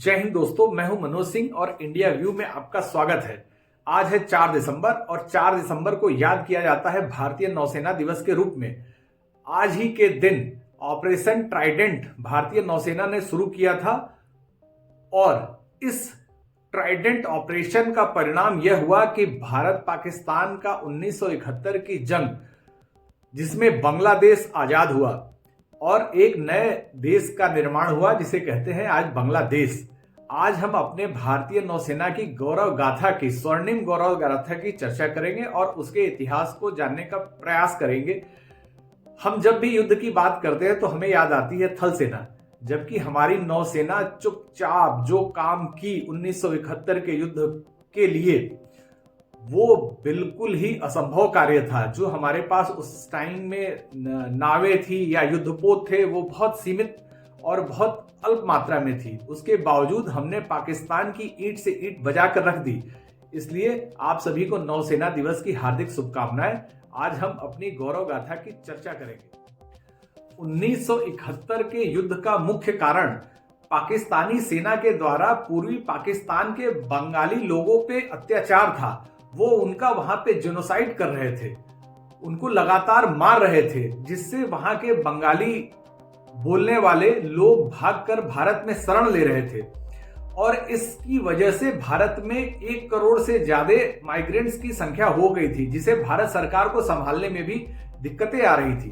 जय हिंद दोस्तों, मैं हूं मनोज सिंह और इंडिया व्यू में आपका स्वागत है। आज है 4 दिसंबर और 4 दिसंबर को याद किया जाता है भारतीय नौसेना दिवस के रूप में। आज ही के दिन ऑपरेशन ट्राइडेंट भारतीय नौसेना ने शुरू किया था और इस ट्राइडेंट ऑपरेशन का परिणाम यह हुआ कि भारत पाकिस्तान का 1971 की जंग, जिसमें बांग्लादेश आजाद हुआ और एक नए देश का निर्माण हुआ जिसे कहते हैं आज बांग्लादेश। आज हम अपने भारतीय नौसेना की गौरव गाथा की, स्वर्णिम गौरव गाथा की चर्चा करेंगे और उसके इतिहास को जानने का प्रयास करेंगे। हम जब भी युद्ध की बात करते हैं तो हमें याद आती है थल सेना, जबकि हमारी नौसेना चुपचाप जो काम की 1971 के युद्ध के लिए, वो बिल्कुल ही असंभव कार्य था। जो हमारे पास उस टाइम में नावें थी या युद्धपोत थे, वो बहुत सीमित और बहुत अल्प मात्रा में थी। उसके बावजूद हमने पाकिस्तान की ईंट से ईंट बजाकर रख दी। इसलिए आप सभी को नौसेना दिवस की हार्दिक शुभकामनाएं। आज हम अपनी गौरव गाथा की चर्चा करेंगे। 1971 के युद्ध का मुख्य कारण पाकिस्तानी सेना के द्वारा पूर्वी पाकिस्तान के बंगाली लोगों पे अत्याचार था। वो उनका वहां पे जेनोसाइड कर रहे थे, उनको लगातार मार रहे थे, जिससे वहां के बंगाली बोलने वाले लोग भागकर भारत में शरण ले रहे थे। और इसकी वजह से भारत में 1 करोड़ से ज्यादा माइग्रेंट्स की संख्या हो गई थी, जिसे भारत सरकार को संभालने में भी दिक्कतें आ रही थी।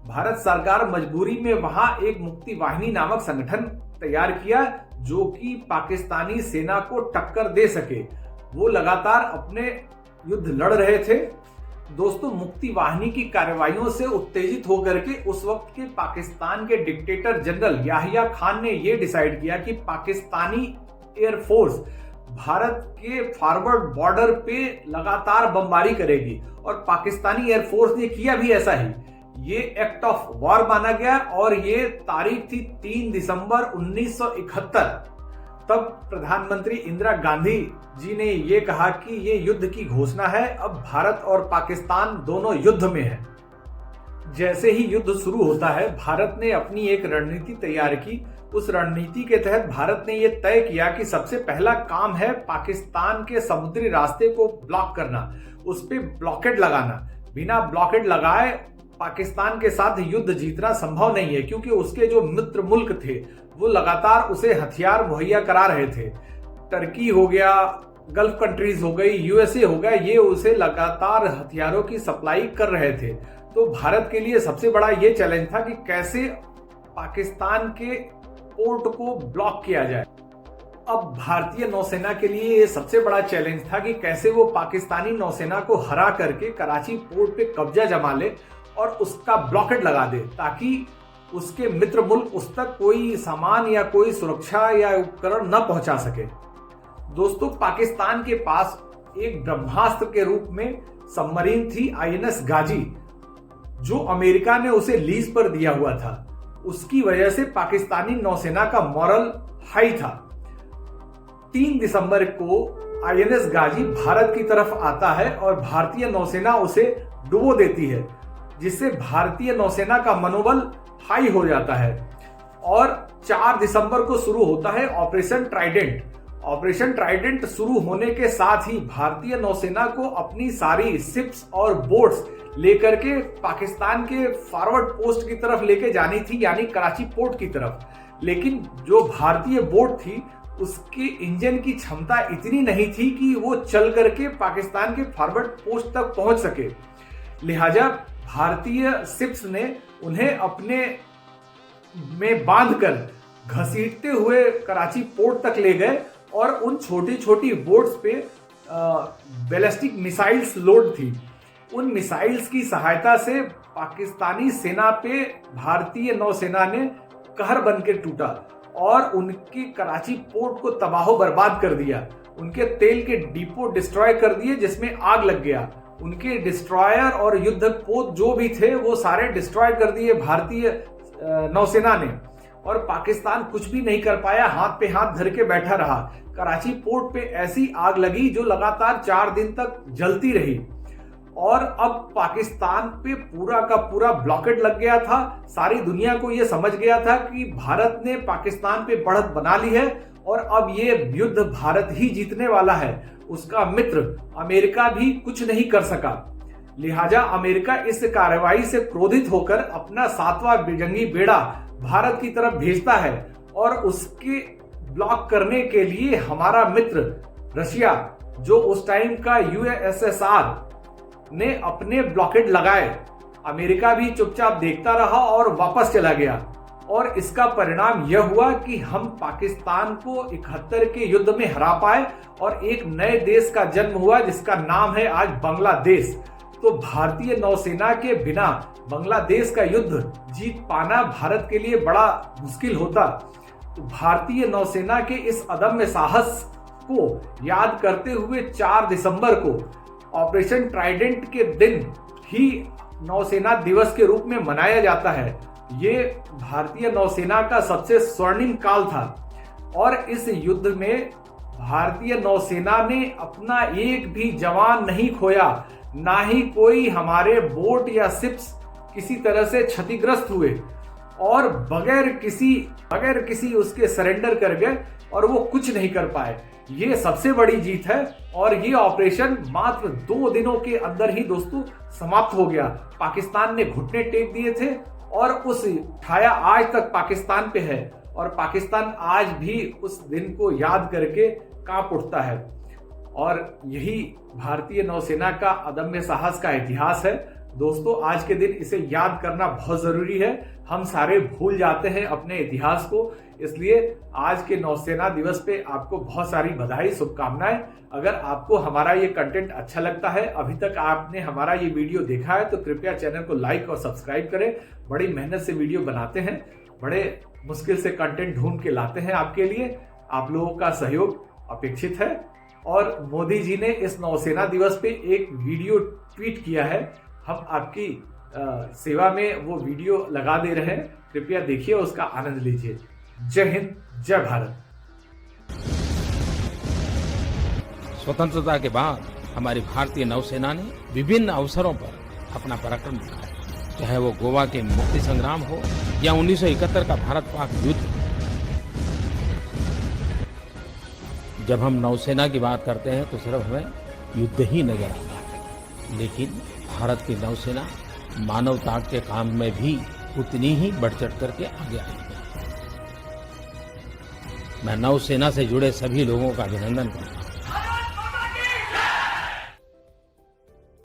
भारत सरकार मजबूरी में वहां एक मुक्ति वाहिनी नामक संगठन तैयार किया, जो कि पाकिस्तानी सेना को टक्कर दे सके। वो लगातार अपने युद्ध लड़ रहे थे। दोस्तों, मुक्ति वाहिनी की कार्रवाइयों से उत्तेजित होकर के उस वक्त के पाकिस्तान के डिक्टेटर जनरल याहिया खान ने यह डिसाइड किया कि पाकिस्तानी एयरफोर्स भारत के फॉरवर्ड बॉर्डर पे लगातार बमबारी करेगी, और पाकिस्तानी एयरफोर्स ने किया भी ऐसा ही। ये एक्ट ऑफ वॉर माना गया और ये तारीख थी 3 दिसंबर 1971। तब प्रधानमंत्री इंदिरा गांधी जी ने यह कहा कि यह युद्ध की घोषणा है, अब भारत और पाकिस्तान दोनों युद्ध में है। जैसे ही युद्ध शुरू होता है, भारत ने अपनी एक रणनीति तैयार की। उस रणनीति के तहत भारत ने यह तय किया कि सबसे पहला काम है पाकिस्तान के समुद्री रास्ते को ब्लॉक करना, उस पर ब्लॉकेड लगाना। बिना ब्लॉकेड लगाए पाकिस्तान के साथ युद्ध जीतना संभव नहीं है, क्योंकि उसके जो मित्र मुल्क थे वो लगातार उसे हथियार मुहैया करा रहे थे। टर्की हो गया, गल्फ कंट्रीज हो गई, यूएसए हो गया, ये उसे लगातार हथियारों की सप्लाई कर रहे थे। तो भारत के लिए सबसे बड़ा ये चैलेंज था कि कैसे पाकिस्तान के पोर्ट को ब्लॉक किया जाए। अब भारतीय नौसेना के लिए ये सबसे बड़ा चैलेंज था कि कैसे वो पाकिस्तानी नौसेना को हरा करके कराची पोर्ट पे कब्जा जमा ले और उसका ब्लॉकेड लगा दे, ताकि उसके मित्र मुल्क उस तक कोई सामान या कोई सुरक्षा या उपकरण न पहुंचा सके। दोस्तों, पाकिस्तान के पास एक ब्रह्मास्त्र के रूप में सबमरीन थी INS गाजी, जो अमेरिका ने उसे लीज पर दिया हुआ था। उसकी वजह से पाकिस्तानी नौसेना का मॉरल हाई था। 3 दिसंबर को INS गाजी भारत की तरफ आता है और भारतीय नौसेना उसे डुबो देती है, जिससे भारतीय नौसेना का मनोबल हाई हो जाता है। और 4 दिसंबर को शुरू होता है ऑपरेशन ट्राइडेंट। ऑपरेशन ट्राइडेंट शुरू होने के साथ ही भारतीय नौसेना को अपनी सारी शिप्स और बोट्स लेकर के पाकिस्तान के फॉरवर्ड पोस्ट की तरफ लेके जानी थी, यानी कराची पोर्ट की तरफ। लेकिन जो भारतीय बोट थी, उसके इंजन की क्षमता इतनी नहीं थी कि वो चल करके पाकिस्तान के फॉरवर्ड पोस्ट तक पहुंच सके। लिहाजा भारतीय शिप्स ने उन्हें अपने में बांधकर घसीटते हुए कराची पोर्ट तक ले गए और उन छोटी छोटी बोट्स पे बैलिस्टिक मिसाइल्स लोड थी। उन मिसाइल्स की सहायता से पाकिस्तानी सेना पे भारतीय नौसेना ने कहर बनकर टूटा और उनकी कराची पोर्ट को तबाह बर्बाद कर दिया। उनके तेल के डिपो डिस्ट्रॉय कर दिए, जिसमें आग लग गया। उनके डिस्ट्रॉयर और युद्धपोत जो भी थे वो सारे डिस्ट्रॉय कर दिए भारतीय नौसेना ने, और पाकिस्तान कुछ भी नहीं कर पाया, हाथ पे हाथ धर के बैठा रहा। कराची पोर्ट पे ऐसी आग लगी जो लगातार 4 दिन तक जलती रही। और अब पाकिस्तान पे पूरा का पूरा ब्लॉकेट लग गया था। सारी दुनिया को यह समझ गया था कि भारत ने पाकिस्तान पे बढ़त बना ली है और अब ये युद्ध भारत ही जीतने वाला है। उसका मित्र अमेरिका भी कुछ नहीं कर सका। लिहाजा अमेरिका इस कार्रवाई से क्रोधित होकर अपना 7वां जंगी बेड़ा भारत की तरफ भेजता है और उसके ब्लॉक करने के लिए हमारा मित्र रशिया, जो उस टाइम का यूएसएसआर, ने अपने ब्लॉकेड लगाए। अमेरिका भी चुपचाप देखता रहा और वापस चला गया और इसका परिणाम यह हुआ कि हम पाकिस्तान को 71 के युद्ध में हरा पाए और एक नए देश का जन्म हुआ जिसका नाम है आज बांग्लादेश। तो भारतीय नौसेना के बिना बांग्लादेश का युद्ध जीत पाना भारत के लिए बड़ा मुश्किल होता। तो भारतीय नौसेना के इस अदम्य साहस को याद करते हुए 4 दिसंबर को ऑपरेशन ट्राइडेंट के दिन ही नौसेना दिवस के रूप में मनाया जाता है। ये भारतीय नौसेना का सबसे स्वर्णिम काल था और इस युद्ध में भारतीय नौसेना ने अपना एक भी जवान नहीं खोया, ना ही कोई हमारे बोट या शिप्स किसी तरह से क्षतिग्रस्त हुए और बगैर किसी उसके सरेंडर कर गए और वो कुछ नहीं कर पाए। ये सबसे बड़ी जीत है और ये ऑपरेशन मात्र 2 दिनों के अंदर ही दोस्तों समाप्त हो गया। पाकिस्तान ने घुटने टेक दिए थे और उस छाया आज तक पाकिस्तान पे है और पाकिस्तान आज भी उस दिन को याद करके कांप उठता है। और यही भारतीय नौसेना का अदम्य साहस का इतिहास है। दोस्तों, आज के दिन इसे याद करना बहुत जरूरी है। हम सारे भूल जाते हैं अपने इतिहास को, इसलिए आज के नौसेना दिवस पे आपको बहुत सारी बधाई, शुभकामनाएं। अगर आपको हमारा ये कंटेंट अच्छा लगता है, अभी तक आपने हमारा ये वीडियो देखा है, तो कृपया चैनल को लाइक और सब्सक्राइब करें। बड़ी मेहनत से वीडियो बनाते हैं, बड़े मुश्किल से कंटेंट ढूंढ के लाते हैं आपके लिए। आप लोगों का सहयोग अपेक्षित है। और मोदी जी ने इस नौसेना दिवस पे एक वीडियो ट्वीट किया है। हम आपकी सेवा में वो वीडियो लगा दे रहे हैं, कृपया देखिए, उसका आनंद लीजिए। जय हिंद, जय भारत। स्वतंत्रता के बाद हमारी भारतीय नौसेना ने विभिन्न अवसरों पर अपना पराक्रम दिखाया, चाहे वो गोवा के मुक्ति संग्राम हो या 1971 का भारत पाक युद्ध। जब हम नौसेना की बात करते हैं तो सिर्फ हमें युद्ध ही नजर आता है, लेकिन भारत की नौसेना मानवता के काम में भी उतनी ही बढ़ चढ़ करके आगे आई है। मैं नौसेना से जुड़े सभी लोगों का अभिनंदन करता हूं।